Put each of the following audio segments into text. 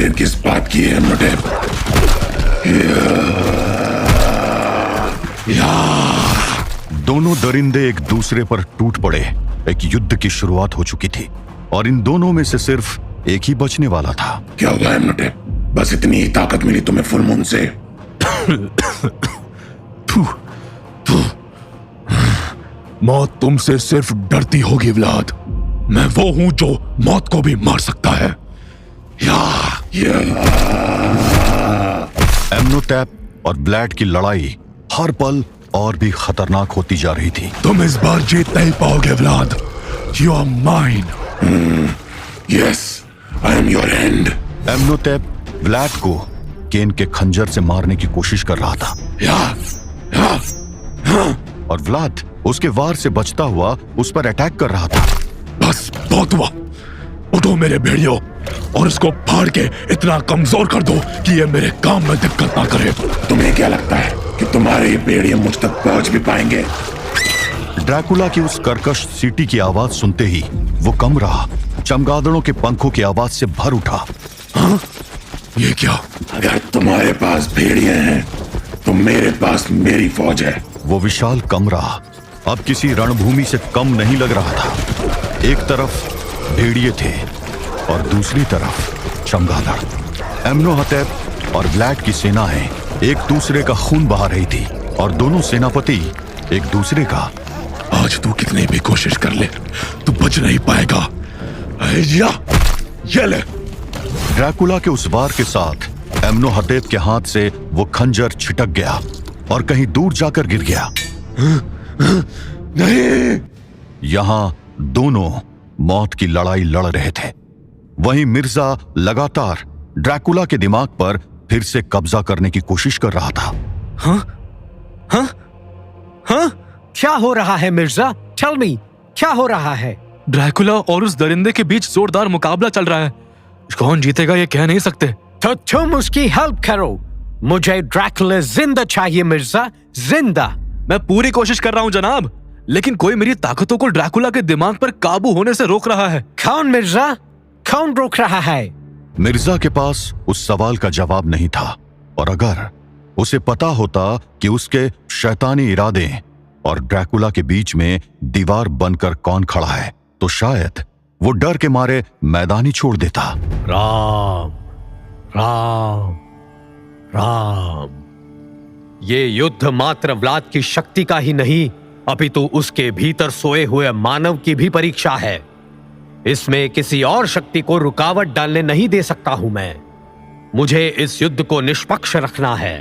ये किस बात की है एमनोटेप? दोनों दरिंदे एक दूसरे पर टूट पड़े। एक युद्ध की शुरुआत हो चुकी थी और इन दोनों में से सिर्फ एक ही बचने वाला था। क्या हुआ एमनोटेप? बस इतनी ही ताकत मिली तुम्हें फुल मून से? मौत तुमसे सिर्फ डरती होगी व्लाद। मैं वो हूं जो मौत को भी मार सकता है। एमनोटेप और व्लाड की लड़ाई हर पल और भी खतरनाक होती जा रही थी। तुम इस बार जीत नहीं पाओगे Vlad. You are mine. Yes, I am your end. एमनोटेप व्लाड को केन के खंजर से मारने की कोशिश कर रहा था और व्लाद उसके वार से बचता हुआ उस पर अटैक कर रहा था। बस बहुत हुआ। उठो मेरे भेड़ियों और इसको फाड़ के इतना कमजोर कर दो कि ये मेरे काम में दिक्कत ना करे। तुम्हें क्या लगता है कि तुम्हारे ये भेड़िए मुझ तक पहुंच भी पाएंगे? ड्रैकुला की उस कर्कश सीटी की आवाज सुनते ही वो कम रहा, चमगादड़ों के पंखों की आवाज से भर उठा। हाँ? ये क्या? अगर तुम्हारे पास भेड़िए हैं तो मेरे पास मेरी फौज है। वो विशाल कमरा अब किसी रणभूमि से कम नहीं लग रहा था। एक तरफ भेड़िए थे और दूसरी तरफ चमगादड़। एमनोहटेप और व्लाड की सेनाएं एक दूसरे का खून बहा रही थी और दोनों सेनापति एक दूसरे का। आज तू कितनी भी कोशिश कर ले, तू बच नहीं पाएगा। ये ले। ड्रैकुला के उस वार के साथ एमनोहटेप के हाथ से वो खंजर छिटक गया और कहीं दूर जाकर गिर गया। नहीं। यहां दोनों मौत की लड़ाई लड़ रहे थे। वहीं मिर्जा लगातार ड्रैकुला के दिमाग पर फिर से कब्जा करने की कोशिश कर रहा था। हाँ? हाँ? हाँ? क्या हो रहा है मिर्जा? टेल मी, क्या हो रहा है? ड्रैकुला और उस दरिंदे के बीच जोरदार मुकाबला चल रहा है। कौन जीतेगा ये कह नहीं सकते। तो तुम उसकी हेल्प करो। मुझे ड्रैकुला जिंदा चाहिए मिर्जा, जिंदा। मैं पूरी कोशिश कर रहा हूँ जनाब, लेकिन कोई मेरी ताकतों को ड्रैकुला के दिमाग पर काबू होने से रोक रहा है। कौन मिर्जा? कौन रोक रहा है? मिर्जा के पास उस सवाल का जवाब नहीं था और अगर उसे पता होता कि उसके शैतानी इरादे और ड्रैकुला के बीच में दीवार बनकर कौन खड़ा है तो शायद वो डर के मारे मैदान ही छोड़ देता। राम, राम, राम। ये युद्ध मात्र व्लाद की शक्ति का ही नहीं, अपितु उसके भीतर सोए हुए मानव की भी परीक्षा है। इसमें किसी और शक्ति को रुकावट डालने नहीं दे सकता हूं मैं। मुझे इस युद्ध को निष्पक्ष रखना है।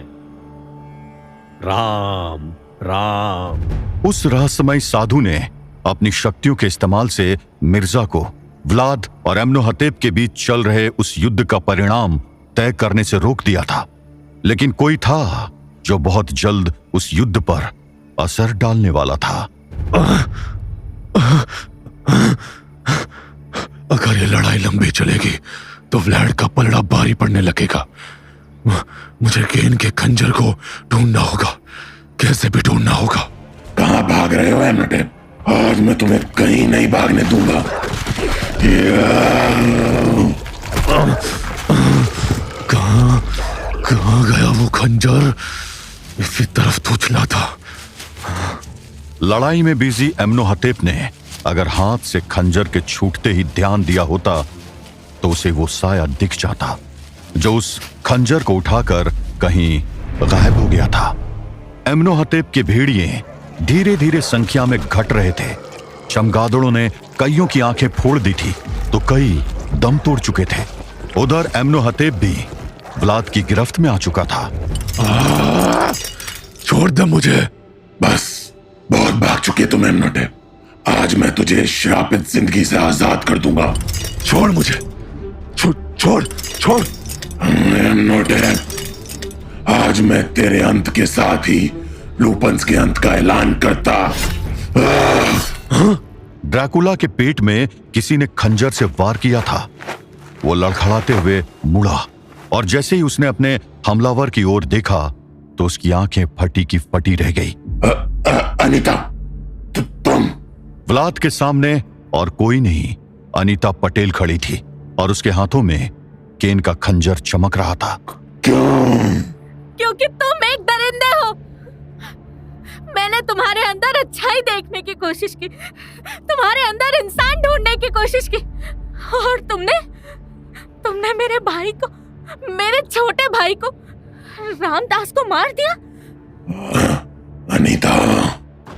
राम, राम। उस रहस्यमय साधु ने अपनी शक्तियों के इस्तेमाल से मिर्जा को व्लाद और एमनोहटेप के बीच चल रहे उस युद्ध का परिणाम तय करने से रोक दिया था। लेकिन कोई था जो बहुत जल्द उस युद्ध पर असर डालने वाला था। अगर ये लड़ाई लंबी चलेगी तो व्लाड का पलड़ा भारी पड़ने लगेगा। मुझे केन के खंजर को ढूंढना होगा, कैसे भी ढूंढना होगा। कहां भाग रहे हो एमनोटेप? आज मैं तुम्हें कहीं नहीं भागने दूंगा। कहां गया वो खंजर? इसी तरफ तो चला था। लड़ाई में बिजी एमनोहटेप ने अगर हाथ से खंजर के छूटते ही ध्यान दिया होता तो उसे वो साया दिख जाता जो उस खंजर को उठाकर कहीं गायब हो गया था। एमनोहटेप के भेड़िए धीरे धीरे संख्या में घट रहे थे। चमगादड़ों ने कईयों की आंखें फोड़ दी थी तो कई दम तोड़ चुके थे। उधर एमनोहटेप भी व्लाद की गिरफ्त में आ चुका था। छोड़ दे मुझे। बस, बहुत भाग चुके तुम एमनोटेप। आज मैं तुझे श्रापित जिंदगी से आजाद कर दूंगा। छोड़ मुझे। छोड़। एमनोटेप, आज मैं तेरे अंत के साथ ही लूपन्स के अंत का ऐलान करता। ड्रैकुला के पेट में किसी ने खंजर से वार किया था। वो लड़खड़ाते हुए मुड़ा और जैसे ही उसने अपने हमलावर की ओर देखा तो उसकी आंखें फटी की फटी रह गई। अनीता, तुम? व्लाद के सामने और कोई नहीं, अनीता पटेल खड़ी थी और उसके हाथों में केन का खंजर चमक रहा था। क्यों? क्योंकि तुम एक दरिंदे हो। मैंने तुम्हारे अंदर अच्छाई देखने की कोशिश की, तुम्हारे अंदर इंसान ढूंढने की कोशिश की, और तुमने मेरे भाई को, मेरे छोटे भाई को, रामदास को मार दिया। अनीता।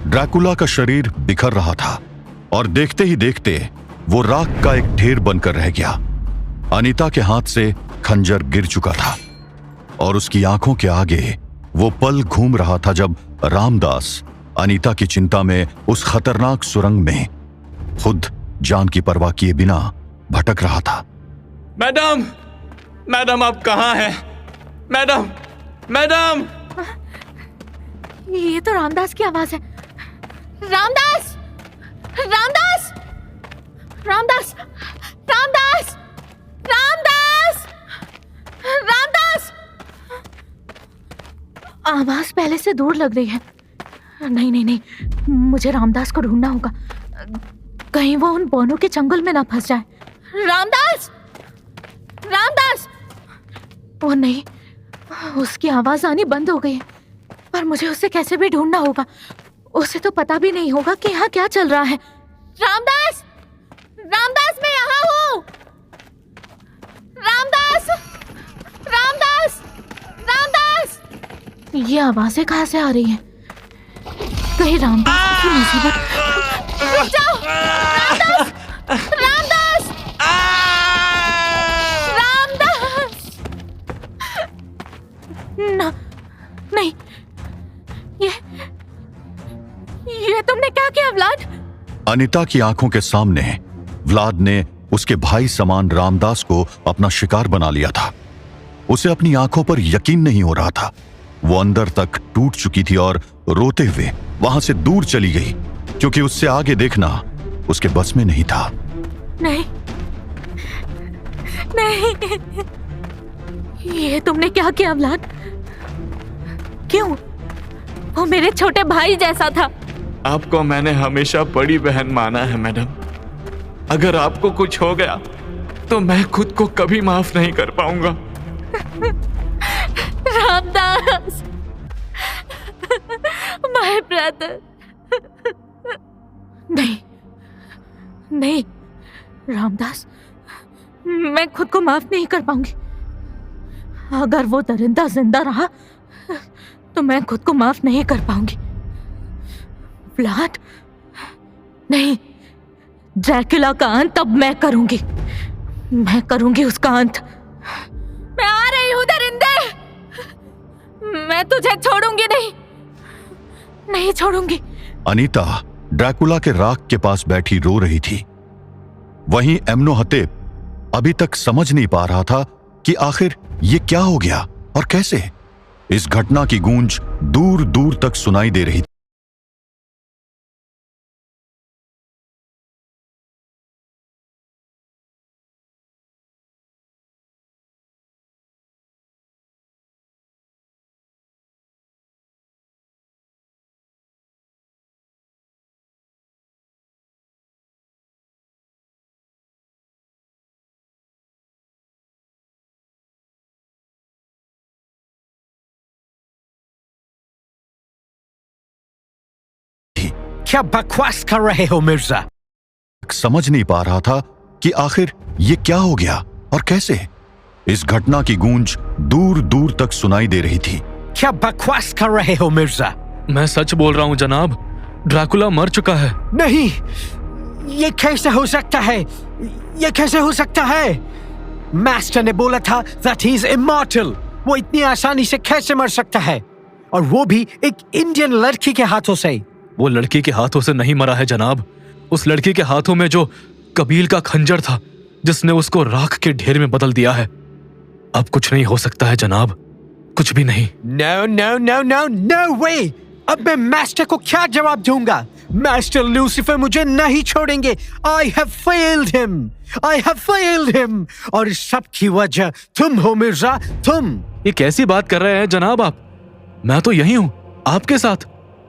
ड्रैकुला का शरीर बिखर रहा था और देखते ही देखते वो राख का एक ढेर बनकर रह गया। अनीता के हाथ से खंजर गिर चुका था और उसकी आंखों के आगे वो पल घूम रहा था जब रामदास अनीता की चिंता में उस खतरनाक सुरंग में खुद जान की परवाह किए बिना भटक रहा था। मैडम, मैडम आप कहाँ हैं? Madam, madam. ये तो रामदास की आवाज है। रामदास, रामदास, रामदास, रामदास, रामदास, रामदास। आवाज पहले से दूर लग रही है। नहीं नहीं नहीं, मुझे रामदास को ढूंढना होगा, कहीं वो उन बोनों के जंगल में ना फंस जाए। रामदास, रामदास। वो नहीं, उसकी आवाज आनी बंद हो गई है, पर मुझे उसे कैसे भी ढूंढना होगा। उसे तो पता भी नहीं होगा कि यहाँ क्या चल रहा है। रामदास, रामदास, मैं यहाँ हूँ। रामदास, रामदास, रामदास। ये आवाजें कहाँ से आ रही हैं? कहीं रामदास की मुसीबत। रुक जाओ, रामदास, रामदास, रामदास। ना, नहीं, ये तुमने क्या किया व्लाद? अनीता की आंखों के सामने व्लाद ने उसके भाई समान रामदास को अपना शिकार बना लिया था। उसे अपनी आंखों पर यकीन नहीं हो रहा था। वो अंदर तक टूट चुकी थी और रोते हुए वहां से दूर चली गई, क्योंकि उससे आगे देखना उसके बस में नहीं था। नहीं, नहीं, ये तुमने क्या किया व्लाद? क्यों? वो मेरे छोटे भाई जैसा था। आपको मैंने हमेशा बड़ी बहन माना है मैडम। अगर आपको कुछ हो गया तो मैं खुद को कभी माफ नहीं कर पाऊंगा। Ramdas, my brother. नहीं, नहीं, रामदास, मैं खुद को माफ नहीं कर पाऊंगी। अगर वो दरिंदा जिंदा रहा तो मैं खुद को माफ नहीं कर पाऊंगी। व्लाद, नहीं, ड्रैकुला का अंत अब मैं करूंगी। मैं करूंगी उसका अंत। मैं आ रही हूं दरिंदे। मैं तुझे छोड़ूंगी नहीं, नहीं छोड़ूंगी। अनीता ड्रैकुला के राख के पास बैठी रो रही थी। वहीं एम्नोहतेप अभी तक समझ नहीं पा रहा था कि आखिर ये क्या हो गया और कैसे। इस घटना की गूंज दूर दूर तक सुनाई दे रही थी। क्या बकवास कर रहे हो मिर्जा? समझ नहीं पा रहा था कि आखिर ये क्या हो गया और कैसे। इस घटना की गूंज दूर दूर तक सुनाई दे रही थी। क्या बकवास कर रहे हो मिर्जा? मैं सच बोल रहा हूँ जनाब, ड्रैकुला मर चुका है। नहीं, ये कैसे हो सकता है? ये कैसे हो सकता है? मास्टर ने बोला था that he is immortal। वो इतनी आसानी से कैसे मर सकता है? और वो भी एक इंडियन लड़की के हाथों से। वो लड़की के हाथों से नहीं मरा है जनाब। उस लड़की के हाथों में जो कबील का खंजर था जिसने उसको राख के ढेर में बदल दिया है। अब कुछ नहीं हो सकता है जनाब, कुछ भी नहीं। No, no, no, no, no way! अब मैं मास्टर को क्या जवाब दूंगा? मास्टर लूसीफर मुझे नहीं छोड़ेंगे। I have failed him! I have failed him! और इस सब की वजह तुम हो मिर्जा, तुम। ये कैसी बात कर रहे हैं जनाब आप? मैं तो यही हूँ आपके साथ।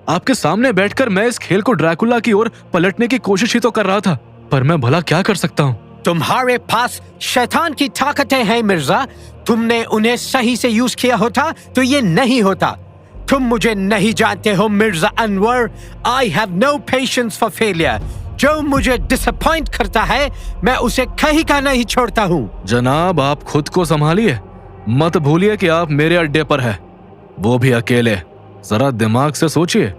आपके सामने बैठकर मैं इस खेल को ड्रैकुला की ओर पलटने की कोशिश ही तो कर रहा था, पर मैं भला क्या कर सकता हूँ? तुम्हारे पास शैतान की ताकतें हैं मिर्जा। तुमने उन्हें सही से यूज किया होता तो ये नहीं होता। तुम मुझे नहीं जानते हो Mirza Anwar. I have no patience for failure. जो मुझे डिसअपॉइंट करता है मैं उसे कहीं का नहीं छोड़ता हूँ। जनाब, आप खुद को संभालिए। मत भूलिए कि आप मेरे अड्डे पर है, वो भी अकेले। जरा दिमाग से सोचिए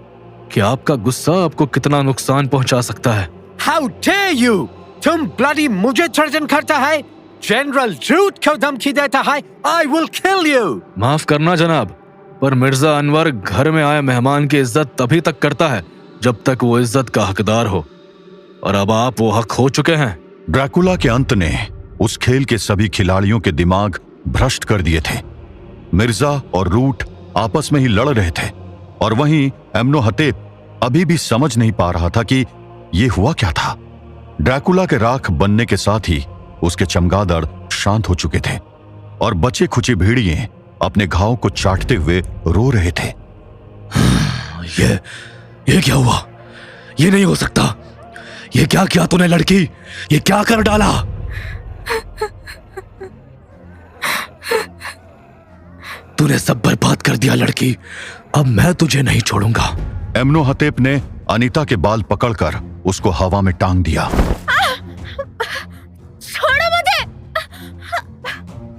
कि आपका गुस्सा आपको कितना नुकसान पहुंचा सकता है। How dare you! तुम ब्लडी मुझे थ्रेटन करता है। जनरल रूट को धमकी देता है। I will kill you. माफ करना जनाब, पर मिर्जा अनवर घर में आए मेहमान की इज्जत तभी तक करता है जब तक वो इज्जत का हकदार हो, और अब आप वो हक हो चुके हैं। ड्रैकुला के अंत ने उस खेल के सभी खिलाड़ियों के दिमाग भ्रष्ट कर दिए थे। मिर्जा और रूट आपस में ही लड़ रहे थे, और वहीं एम्नोहतेप अभी भी समझ नहीं पा रहा था कि ये हुआ क्या था। ड्रैकुला के राख बनने के साथ ही उसके चमगादड़ शांत हो चुके थे, और बचे खुचे भेड़िए अपने घाव को चाटते हुए रो रहे थे। ये क्या हुआ? ये नहीं हो सकता। ये क्या किया तूने लड़की? ये क्या कर डाला? तूने सब बर्बाद कर दिया लड़की। अब मैं तुझे नहीं छोड़ूंगा। एम्नोहतेप ने अनीता के बाल पकड़कर उसको हवा में टांग दिया। छोड़ो मुझे।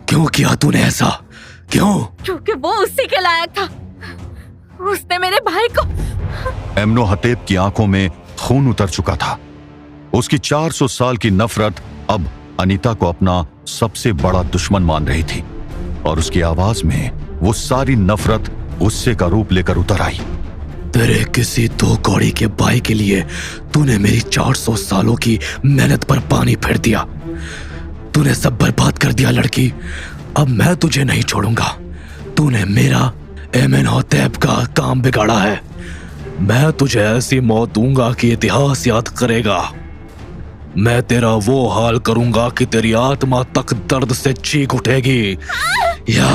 क्यों किया तूने ऐसा? क्यों? क्योंकि वो उसी के लायक था। उसने मेरे भाई को। एम्नोहतेप की आंखों में खून उतर चुका था। उसकी 400 साल की नफरत अब अनीता को अपना सबसे बड़ा दुश्मन मान रही थी, और उसकी आवाज में वो सारी नफरत गुस्से का रूप लेकर उतर आई। तेरे किसी दो कौड़ी के भाई के लिए तूने मेरी 400 सालों की मेहनत पर पानी फेर दिया। तूने सब बर्बाद कर दिया लड़की। अब मैं तुझे नहीं छोड़ूंगा। तूने मेरा एमेनहोतेप का काम बिगाड़ा है। मैं तुझे ऐसी मौत दूंगा कि इतिहास याद करेगा। मैं तेरा वो हाल करूंगा कि तेरी आत्मा तक दर्द से चीख उठेगी। या